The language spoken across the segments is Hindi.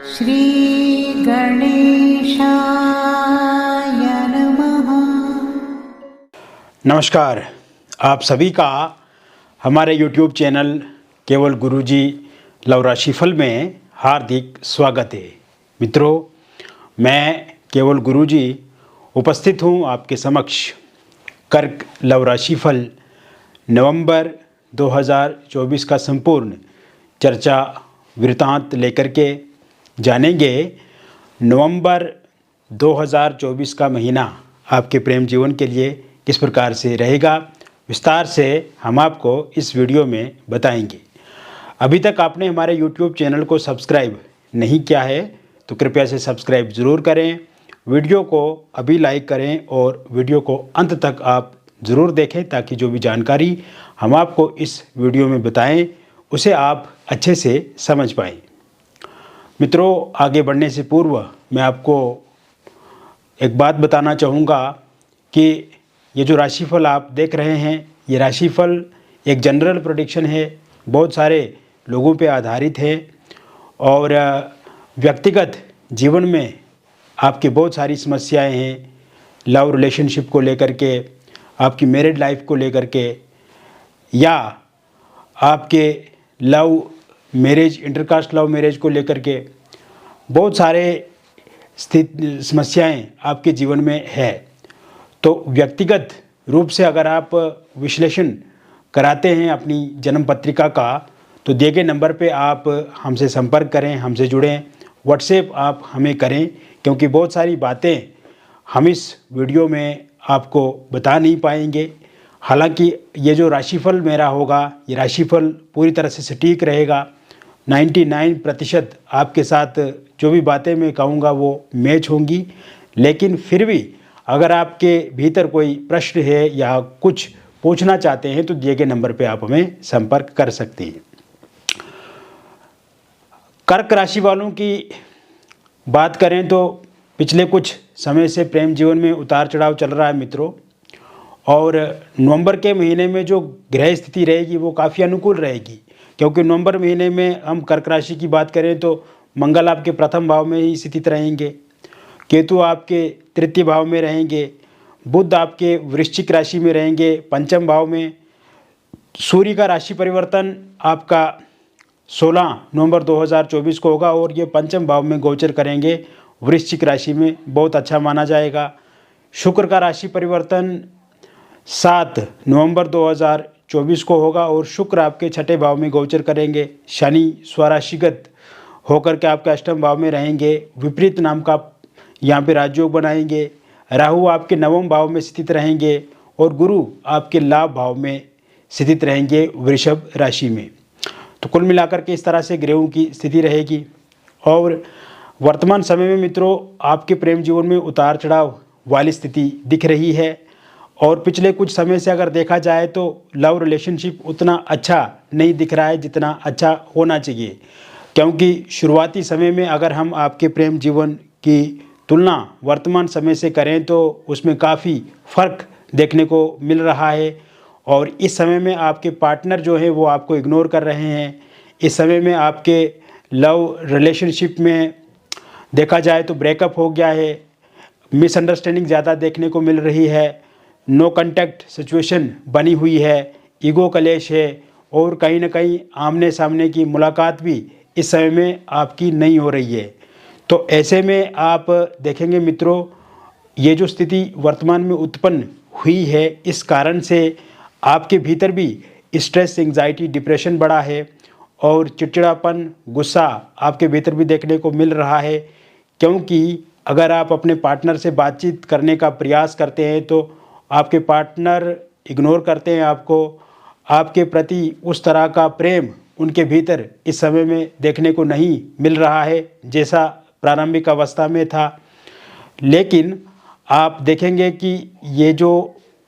श्री गणेशाय नमः। नमस्कार, आप सभी का हमारे YouTube चैनल केवल गुरुजी लव राशिफल में हार्दिक स्वागत है। मित्रों, मैं केवल गुरुजी उपस्थित हूँ आपके समक्ष कर्क लव राशिफल नवंबर 2024 का संपूर्ण चर्चा वृत्तांत लेकर के जानेंगे। नवंबर 2024 का महीना आपके प्रेम जीवन के लिए किस प्रकार से रहेगा, विस्तार से हम आपको इस वीडियो में बताएंगे। अभी तक आपने हमारे YouTube चैनल को सब्सक्राइब नहीं किया है तो कृपया से सब्सक्राइब ज़रूर करें, वीडियो को अभी लाइक करें और वीडियो को अंत तक आप ज़रूर देखें ताकि जो भी जानकारी हम आपको इस वीडियो में बताएं उसे आप अच्छे से समझ पाएँ। मित्रों, आगे बढ़ने से पूर्व मैं आपको एक बात बताना चाहूँगा कि ये जो राशिफल आप देख रहे हैं, ये राशिफल एक जनरल प्रेडिक्शन है, बहुत सारे लोगों पे आधारित है और व्यक्तिगत जीवन में आपके बहुत सारी समस्याएं हैं। लव रिलेशनशिप को लेकर के, आपकी मैरिड लाइफ को लेकर के, या आपके love marriage, intercaste love marriage को लेकर के बहुत सारे समस्याएं आपके जीवन में है। तो व्यक्तिगत रूप से अगर आप विश्लेषण कराते हैं अपनी जन्म पत्रिका का तो दिए गए नंबर पे आप हमसे संपर्क करें, हमसे जुड़ें, व्हाट्सएप आप हमें करें, क्योंकि बहुत सारी बातें हम इस वीडियो में आपको बता नहीं पाएंगे। हालांकि ये जो राशिफल मेरा होगा, ये राशिफल पूरी तरह से सटीक रहेगा। 99% आपके साथ जो भी बातें मैं कहूँगा वो मैच होंगी, लेकिन फिर भी अगर आपके भीतर कोई प्रश्न है या कुछ पूछना चाहते हैं तो दिए गए नंबर पे आप हमें संपर्क कर सकते हैं। कर्क राशि वालों की बात करें तो पिछले कुछ समय से प्रेम जीवन में उतार चढ़ाव चल रहा है मित्रों, और नवंबर के महीने में जो ग्रह स्थिति रहेगी वो काफ़ी अनुकूल रहेगी, क्योंकि नवंबर महीने में हम कर्क राशि की बात करें तो मंगल आपके प्रथम भाव में ही स्थित रहेंगे, केतु आपके तृतीय भाव में रहेंगे, बुध आपके वृश्चिक राशि में रहेंगे पंचम भाव में, सूर्य का राशि परिवर्तन आपका 16 नवंबर 2024 को होगा और ये पंचम भाव में गोचर करेंगे, वृश्चिक राशि में बहुत अच्छा माना जाएगा। शुक्र का राशि परिवर्तन 7 नवंबर 2024 को होगा और शुक्र आपके छठे भाव में गोचर करेंगे। शनि स्वराशिगत होकर के आपके अष्टम भाव में रहेंगे, विपरीत नाम का यहाँ पे राजयोग बनाएंगे। राहु आपके नवम भाव में स्थित रहेंगे और गुरु आपके लाभ भाव में स्थित रहेंगे वृषभ राशि में। तो कुल मिलाकर के इस तरह से ग्रहों की स्थिति रहेगी। और वर्तमान समय में मित्रों आपके प्रेम जीवन में उतार चढ़ाव वाली स्थिति दिख रही है, और पिछले कुछ समय से अगर देखा जाए तो लव रिलेशनशिप उतना अच्छा नहीं दिख रहा है जितना अच्छा होना चाहिए, क्योंकि शुरुआती समय में अगर हम आपके प्रेम जीवन की तुलना वर्तमान समय से करें तो उसमें काफ़ी फ़र्क देखने को मिल रहा है। और इस समय में आपके पार्टनर जो है वो आपको इग्नोर कर रहे हैं। इस समय में आपके लव रिलेशनशिप में देखा जाए तो ब्रेकअप हो गया है, मिसअंडरस्टैंडिंग ज़्यादा देखने को मिल रही है, नो कांटेक्ट सिचुएशन बनी हुई है, ईगो कलेश है और कहीं ना कहीं आमने सामने की मुलाकात भी इस समय में आपकी नहीं हो रही है। तो ऐसे में आप देखेंगे मित्रों, ये जो स्थिति वर्तमान में उत्पन्न हुई है इस कारण से आपके भीतर भी स्ट्रेस, एंग्जाइटी, डिप्रेशन बढ़ा है और चिड़चिड़ापन, गुस्सा आपके भीतर भी देखने को मिल रहा है। क्योंकि अगर आप अपने पार्टनर से बातचीत करने का प्रयास करते हैं तो आपके पार्टनर इग्नोर करते हैं आपको, आपके प्रति उस तरह का प्रेम उनके भीतर इस समय में देखने को नहीं मिल रहा है जैसा प्रारंभिक अवस्था में था। लेकिन आप देखेंगे कि ये जो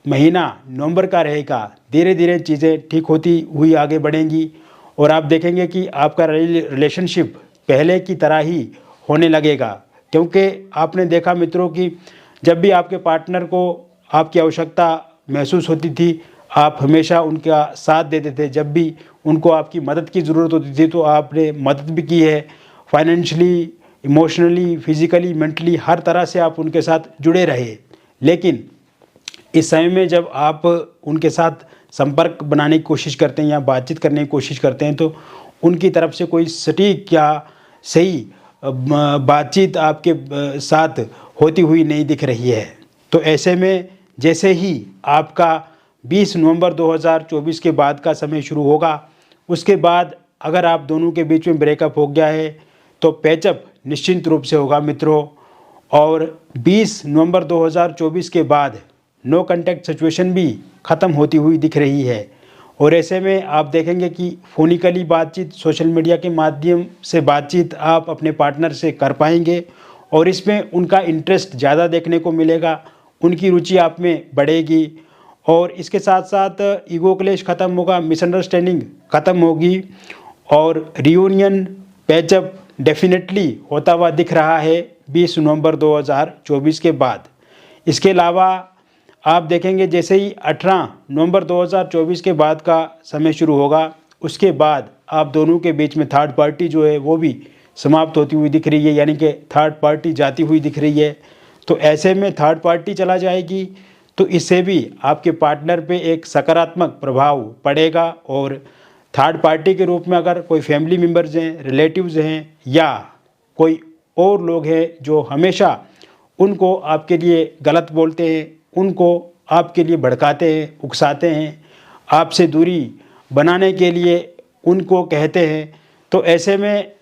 महीना नवंबर का रहेगा, धीरे धीरे चीज़ें ठीक होती हुई आगे बढ़ेंगी और आप देखेंगे कि आपका रिलेशनशिप पहले की तरह ही होने लगेगा। क्योंकि आपने देखा मित्रों कि जब भी आपके पार्टनर को आपकी आवश्यकता महसूस होती थी, आप हमेशा उनका साथ देते थे। जब भी उनको आपकी मदद की ज़रूरत होती थी तो आपने मदद भी की है, फाइनेंशियली इमोशनली, फिजिकली, मेंटली हर तरह से आप उनके साथ जुड़े रहे। लेकिन इस समय में जब आप उनके साथ संपर्क बनाने की कोशिश करते हैं या बातचीत करने की कोशिश करते हैं तो उनकी तरफ से कोई सटीक या सही बातचीत आपके साथ होती हुई नहीं दिख रही है। तो ऐसे में जैसे ही आपका 20 नवंबर 2024 के बाद का समय शुरू होगा, उसके बाद अगर आप दोनों के बीच में ब्रेकअप हो गया है तो पैचअप निश्चिंत रूप से होगा मित्रों। और 20 नवंबर 2024 के बाद नो कांटेक्ट सिचुएशन भी ख़त्म होती हुई दिख रही है। और ऐसे में आप देखेंगे कि फ़ोनिकली बातचीत, सोशल मीडिया के माध्यम से बातचीत आप अपने पार्टनर से कर पाएंगे और इसमें उनका इंटरेस्ट ज़्यादा देखने को मिलेगा, उनकी रुचि आप में बढ़ेगी। और इसके साथ साथ ईगो क्लेश ख़त्म होगा, मिसअंडरस्टैंडिंग ख़त्म होगी और रियूनियन, पैचअप डेफिनेटली होता हुआ दिख रहा है 20 नवंबर 2024 के बाद। इसके अलावा आप देखेंगे जैसे ही 18 नवंबर 2024 के बाद का समय शुरू होगा, उसके बाद आप दोनों के बीच में थर्ड पार्टी जो है वो भी समाप्त होती हुई दिख रही है, यानी कि थर्ड पार्टी जाती हुई दिख रही है। तो ऐसे में थर्ड पार्टी चला जाएगी तो इससे भी आपके पार्टनर पे एक सकारात्मक प्रभाव पड़ेगा। और थर्ड पार्टी के रूप में अगर कोई फैमिली मेम्बर्स हैं, रिलेटिव्स हैं या कोई और लोग हैं जो हमेशा उनको आपके लिए गलत बोलते हैं, उनको आपके लिए भड़काते हैं, उकसाते हैं, आपसे दूरी बनाने के लिए उनको कहते हैं, तो ऐसे में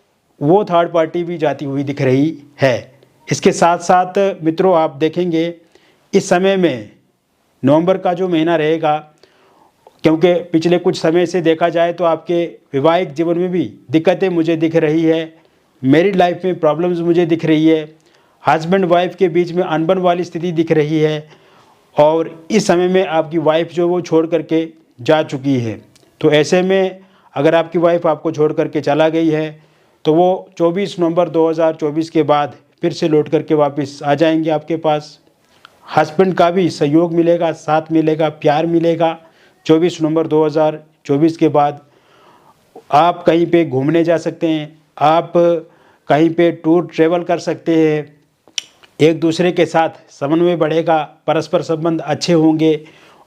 वो थर्ड पार्टी भी जाती हुई दिख रही है। इसके साथ साथ मित्रों आप देखेंगे इस समय में नवंबर का जो महीना रहेगा, क्योंकि पिछले कुछ समय से देखा जाए तो आपके वैवाहिक जीवन में भी दिक्कतें मुझे दिख रही है, मैरिड लाइफ में प्रॉब्लम्स मुझे दिख रही है, हस्बैंड वाइफ के बीच में अनबन वाली स्थिति दिख रही है और इस समय में आपकी वाइफ जो वो छोड़ करके जा चुकी है। तो ऐसे में अगर आपकी वाइफ आपको छोड़ करके चला गई है तो वो 24 नवंबर 2024 के बाद फिर से लौट करके वापस आ जाएंगे आपके पास। हस्बैंड का भी सहयोग मिलेगा, साथ मिलेगा, प्यार मिलेगा। 24 नवंबर 2024 के बाद आप कहीं पे घूमने जा सकते हैं, आप कहीं पे टूर ट्रेवल कर सकते हैं, एक दूसरे के साथ समन्वय बढ़ेगा, परस्पर संबंध अच्छे होंगे।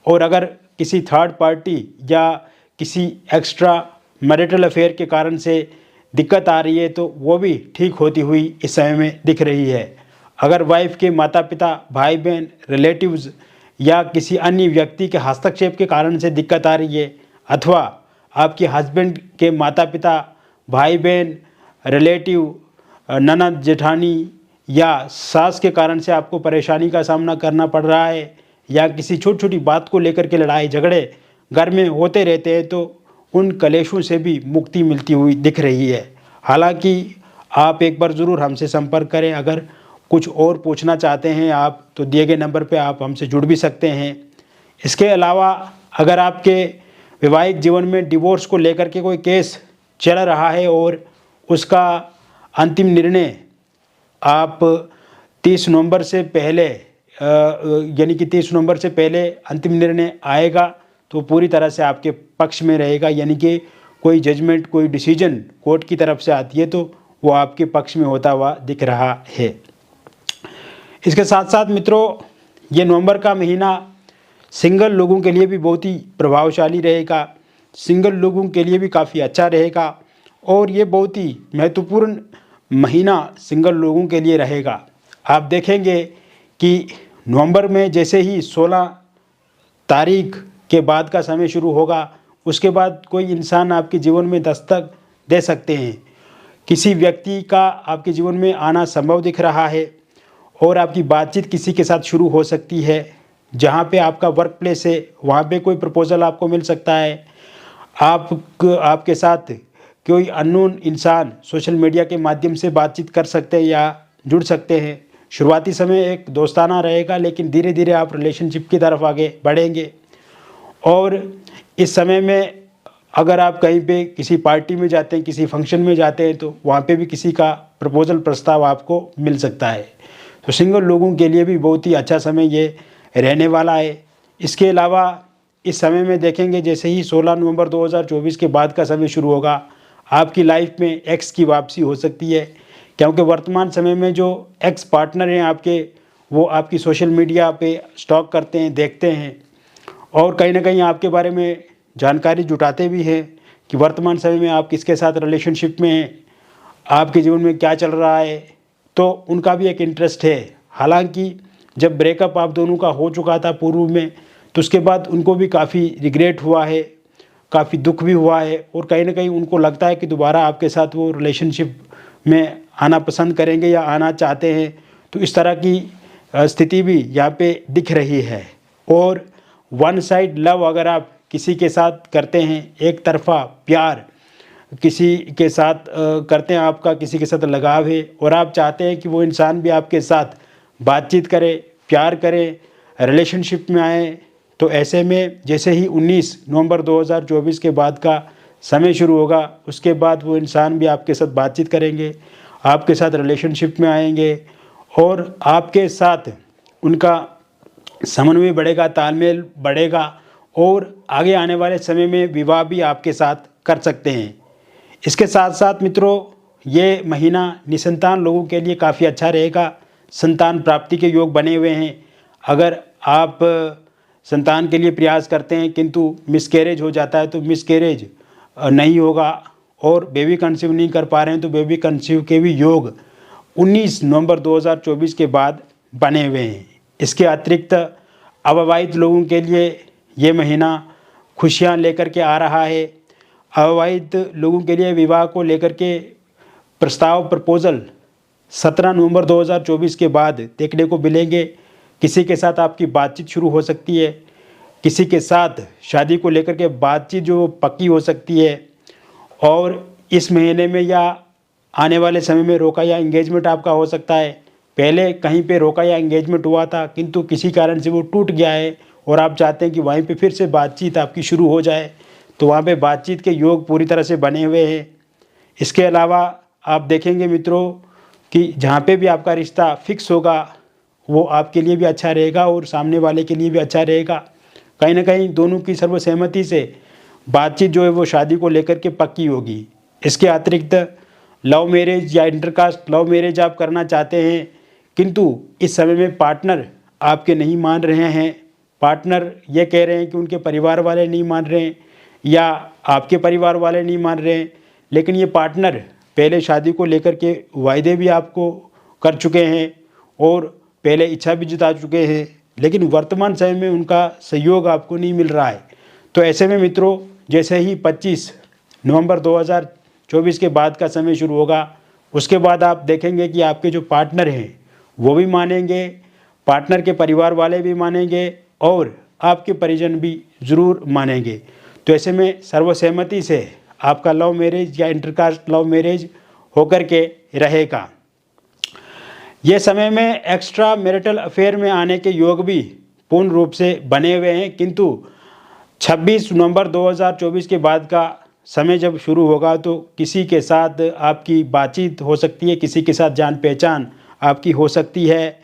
और अगर किसी थर्ड पार्टी या किसी एक्स्ट्रा मैरिटल अफेयर के कारण से दिक्कत आ रही है तो वो भी ठीक होती हुई इस समय में दिख रही है। अगर वाइफ के माता पिता, भाई बहन, रिलेटिव्स या किसी अन्य व्यक्ति के हस्तक्षेप के कारण से दिक्कत आ रही है अथवा आपके हस्बैंड के माता पिता, भाई बहन, रिलेटिव, ननद, जेठानी या सास के कारण से आपको परेशानी का सामना करना पड़ रहा है या किसी छोटी छोटी बात को लेकर के लड़ाई झगड़े घर में होते रहते हैं तो उन कलेशों से भी मुक्ति मिलती हुई दिख रही है। हालांकि आप एक बार ज़रूर हमसे संपर्क करें। अगर कुछ और पूछना चाहते हैं आप तो दिए गए नंबर पे आप हमसे जुड़ भी सकते हैं। इसके अलावा अगर आपके वैवाहिक जीवन में डिवोर्स को लेकर के कोई केस चल रहा है और उसका अंतिम निर्णय आप 30 नवंबर से पहले यानी कि 30 नवंबर से पहले अंतिम निर्णय आएगा तो पूरी तरह से आपके पक्ष में रहेगा, यानी कि कोई जजमेंट, कोई डिसीजन कोर्ट की तरफ से आती है तो वो आपके पक्ष में होता हुआ दिख रहा है। इसके साथ साथ मित्रों ये नवंबर का महीना सिंगल लोगों के लिए भी बहुत ही प्रभावशाली रहेगा, सिंगल लोगों के लिए भी काफ़ी अच्छा रहेगा और ये बहुत ही महत्वपूर्ण महीना सिंगल लोगों के लिए रहेगा। आप देखेंगे कि नवंबर में जैसे ही 16 तारीख के बाद का समय शुरू होगा उसके बाद कोई इंसान आपके जीवन में दस्तक दे सकते हैं, किसी व्यक्ति का आपके जीवन में आना संभव दिख रहा है और आपकी बातचीत किसी के साथ शुरू हो सकती है। जहाँ पे आपका वर्क प्लेस है वहाँ पे कोई प्रपोज़ल आपको मिल सकता है। आपके साथ कोई अननोन इंसान सोशल मीडिया के माध्यम से बातचीत कर सकते हैं या जुड़ सकते हैं। शुरुआती समय एक दोस्ताना रहेगा लेकिन धीरे धीरे आप रिलेशनशिप की तरफ आगे बढ़ेंगे। और इस समय में अगर आप कहीं पे किसी पार्टी में जाते हैं, किसी फंक्शन में जाते हैं तो वहाँ पे भी किसी का प्रपोज़ल प्रस्ताव आपको मिल सकता है। तो सिंगल लोगों के लिए भी बहुत ही अच्छा समय ये रहने वाला है। इसके अलावा इस समय में देखेंगे जैसे ही 16 नवंबर 2024 के बाद का समय शुरू होगा आपकी लाइफ में एक्स की वापसी हो सकती है। क्योंकि वर्तमान समय में जो एक्स पार्टनर हैं आपके, वो आपकी सोशल मीडिया पे स्टॉक करते हैं, देखते हैं और कहीं ना कहीं आपके बारे में जानकारी जुटाते भी हैं कि वर्तमान समय में आप किसके साथ रिलेशनशिप में हैं, आपके जीवन में क्या चल रहा है। तो उनका भी एक इंटरेस्ट है। हालांकि जब ब्रेकअप आप दोनों का हो चुका था पूर्व में, तो उसके बाद उनको भी काफ़ी रिग्रेट हुआ है, काफ़ी दुख भी हुआ है और कहीं ना कहीं उनको लगता है कि दोबारा आपके साथ वो रिलेशनशिप में आना पसंद करेंगे या आना चाहते हैं। तो इस तरह की स्थिति भी यहाँ पे दिख रही है। और वन साइड लव अगर आप किसी के साथ करते हैं, एक तरफा प्यार किसी के साथ करते हैं, आपका किसी के साथ लगाव है और आप चाहते हैं कि वो इंसान भी आपके साथ बातचीत करे, प्यार करे, रिलेशनशिप में आए, तो ऐसे में जैसे ही 19 नवंबर 2024 के बाद का समय शुरू होगा, उसके बाद वो इंसान भी आपके साथ बातचीत करेंगे, आपके साथ रिलेशनशिप में आएंगे और आपके साथ उनका समन्वय बढ़ेगा, तालमेल बढ़ेगा और आगे आने वाले समय में विवाह भी आपके साथ कर सकते हैं। इसके साथ साथ मित्रों, ये महीना निसंतान लोगों के लिए काफ़ी अच्छा रहेगा। संतान प्राप्ति के योग बने हुए हैं। अगर आप संतान के लिए प्रयास करते हैं किंतु मिसकैरेज हो जाता है, तो मिसकैरेज नहीं होगा और बेबी कंसीव नहीं कर पा रहे हैं तो बेबी कंसीव के भी योग 19 नवंबर 2024 के बाद बने हुए हैं। इसके अतिरिक्त अविवाहित लोगों के लिए ये महीना खुशियाँ लेकर के आ रहा है। अविवाहित लोगों के लिए विवाह को लेकर के प्रपोजल 17 नवंबर 2024 के बाद देखने को मिलेंगे। किसी के साथ आपकी बातचीत शुरू हो सकती है, किसी के साथ शादी को लेकर के बातचीत जो पक्की हो सकती है और इस महीने में या आने वाले समय में रोका या एंगेजमेंट आपका हो सकता है। पहले कहीं पे रोका या एंगेजमेंट हुआ था किंतु किसी कारण से वो टूट गया है और आप चाहते हैं कि वहीं पे फिर से बातचीत आपकी शुरू हो जाए, तो वहाँ पे बातचीत के योग पूरी तरह से बने हुए हैं। इसके अलावा आप देखेंगे मित्रों कि जहाँ पे भी आपका रिश्ता फिक्स होगा वो आपके लिए भी अच्छा रहेगा और सामने वाले के लिए भी अच्छा रहेगा। कहीं ना कहीं दोनों की सर्वसहमति से बातचीत जो है वो शादी को लेकर के पक्की होगी। इसके अतिरिक्त लव मैरिज या इंटरकास्ट लव मैरिज आप करना चाहते हैं किंतु इस समय में पार्टनर आपके नहीं मान रहे हैं, पार्टनर ये कह रहे हैं कि उनके परिवार वाले नहीं मान रहे हैं या आपके परिवार वाले नहीं मान रहे हैं, लेकिन ये पार्टनर पहले शादी को लेकर के वायदे भी आपको कर चुके हैं और पहले इच्छा भी जता चुके हैं, लेकिन वर्तमान समय में उनका सहयोग आपको नहीं मिल रहा है। तो ऐसे में मित्रों, जैसे ही 25 नवंबर 2024 के बाद का समय शुरू होगा, उसके बाद आप देखेंगे कि आपके जो पार्टनर हैं वो भी मानेंगे, पार्टनर के परिवार वाले भी मानेंगे और आपके परिजन भी ज़रूर मानेंगे। तो ऐसे में सर्वसहमति से आपका लव मैरिज या इंटरकास्ट लव मैरिज होकर के रहेगा। ये समय में एक्स्ट्रा मैरिटल अफेयर में आने के योग भी पूर्ण रूप से बने हुए हैं, किंतु 26 नवंबर 2024 के बाद का समय जब शुरू होगा तो किसी के साथ आपकी बातचीत हो सकती है, किसी के साथ जान पहचान आपकी हो सकती है,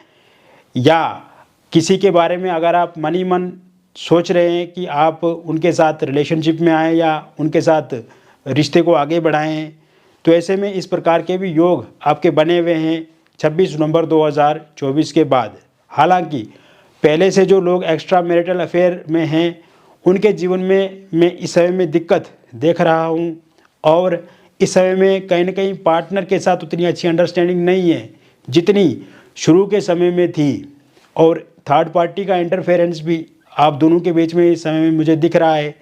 या किसी के बारे में अगर आप मन ही मन सोच रहे हैं कि आप उनके साथ रिलेशनशिप में आएँ या उनके साथ रिश्ते को आगे बढ़ाएं, तो ऐसे में इस प्रकार के भी योग आपके बने हुए हैं 26 नवंबर 2024 के बाद। हालांकि पहले से जो लोग एक्स्ट्रा मैरिटल अफेयर में हैं उनके जीवन में मैं इस समय में दिक्कत देख रहा हूं और इस समय में कहीं ना कहीं पार्टनर के साथ उतनी अच्छी अंडरस्टैंडिंग नहीं है जितनी शुरू के समय में थी और थर्ड पार्टी का इंटरफेरेंस भी आप दोनों के बीच में इस समय में मुझे दिख रहा है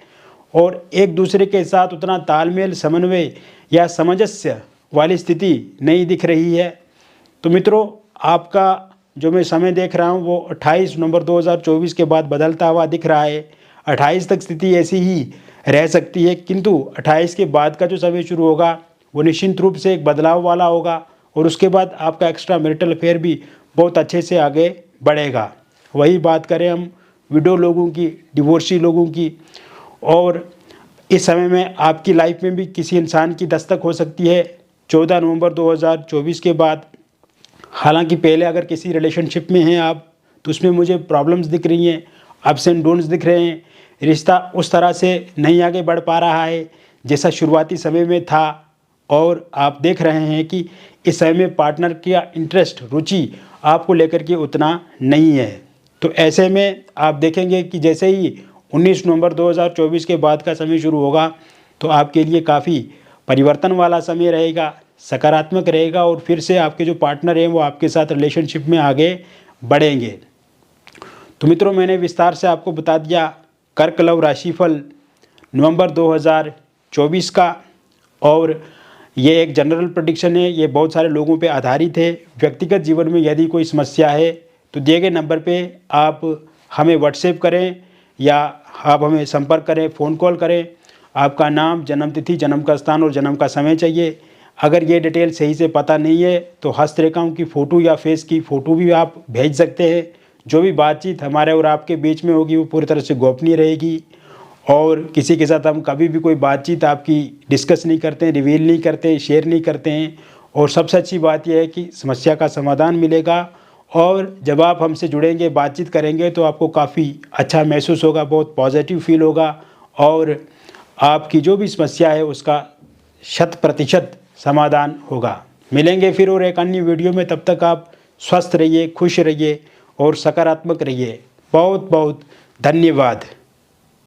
और एक दूसरे के साथ उतना तालमेल, समन्वय या सामंजस्य वाली स्थिति नहीं दिख रही है। तो मित्रों, आपका जो मैं समय देख रहा हूँ वो 28 नवंबर 2024 के बाद बदलता हुआ दिख रहा है। 28 तक स्थिति ऐसी ही रह सकती है, किंतु 28 के बाद का जो समय शुरू होगा वो निश्चित रूप से एक बदलाव वाला होगा और उसके बाद आपका एक्स्ट्रा मैरिटल अफेयर भी बहुत अच्छे से आगे बढ़ेगा। वही बात करें हम विडो लोगों की, डिवोर्सी लोगों की, और इस समय में आपकी लाइफ में भी किसी इंसान की दस्तक हो सकती है 14 नवंबर 2024 के बाद। हालांकि पहले अगर किसी रिलेशनशिप में हैं आप तो उसमें मुझे प्रॉब्लम्स दिख रही हैं, अप्स एंड डाउन्स दिख रहे हैं, रिश्ता उस तरह से नहीं आगे बढ़ पा रहा है जैसा शुरुआती समय में था और आप देख रहे हैं कि इस समय में पार्टनर का इंटरेस्ट, रुचि आपको लेकर के उतना नहीं है। तो ऐसे में आप देखेंगे कि जैसे ही 19 नवंबर 2024 के बाद का समय शुरू होगा तो आपके लिए काफ़ी परिवर्तन वाला समय रहेगा, सकारात्मक रहेगा और फिर से आपके जो पार्टनर हैं वो आपके साथ रिलेशनशिप में आगे बढ़ेंगे। तो मित्रों, मैंने विस्तार से आपको बता दिया कर्क लव राशिफल नवंबर 2024 का, और ये एक जनरल प्रेडिक्शन है, ये बहुत सारे लोगों पे आधारित है। व्यक्तिगत जीवन में यदि कोई समस्या है तो दिए गए नंबर पे आप हमें व्हाट्सएप करें या आप हमें संपर्क करें, फ़ोन कॉल करें। आपका नाम, जन्म तिथि, जन्म का स्थान और जन्म का समय चाहिए। अगर ये डिटेल सही से पता नहीं है तो हस्तरेखाओं की फ़ोटो या फेस की फ़ोटो भी आप भेज सकते हैं। जो भी बातचीत हमारे और आपके बीच में होगी वो पूरी तरह से गोपनीय रहेगी, और किसी के साथ हम कभी भी कोई बातचीत आपकी डिस्कस नहीं करते हैं, रिवील नहीं करते हैं, शेयर नहीं करते हैं। और सबसे अच्छी बात यह है कि समस्या का समाधान मिलेगा, और जब आप हमसे जुड़ेंगे, बातचीत करेंगे तो आपको काफ़ी अच्छा महसूस होगा, बहुत पॉजिटिव फील होगा, और आपकी जो भी समस्या है उसका 100% समाधान होगा। मिलेंगे फिर और एक अन्य वीडियो में, तब तक आप स्वस्थ रहिए, खुश रहिए और सकारात्मक रहिए। बहुत बहुत धन्यवाद।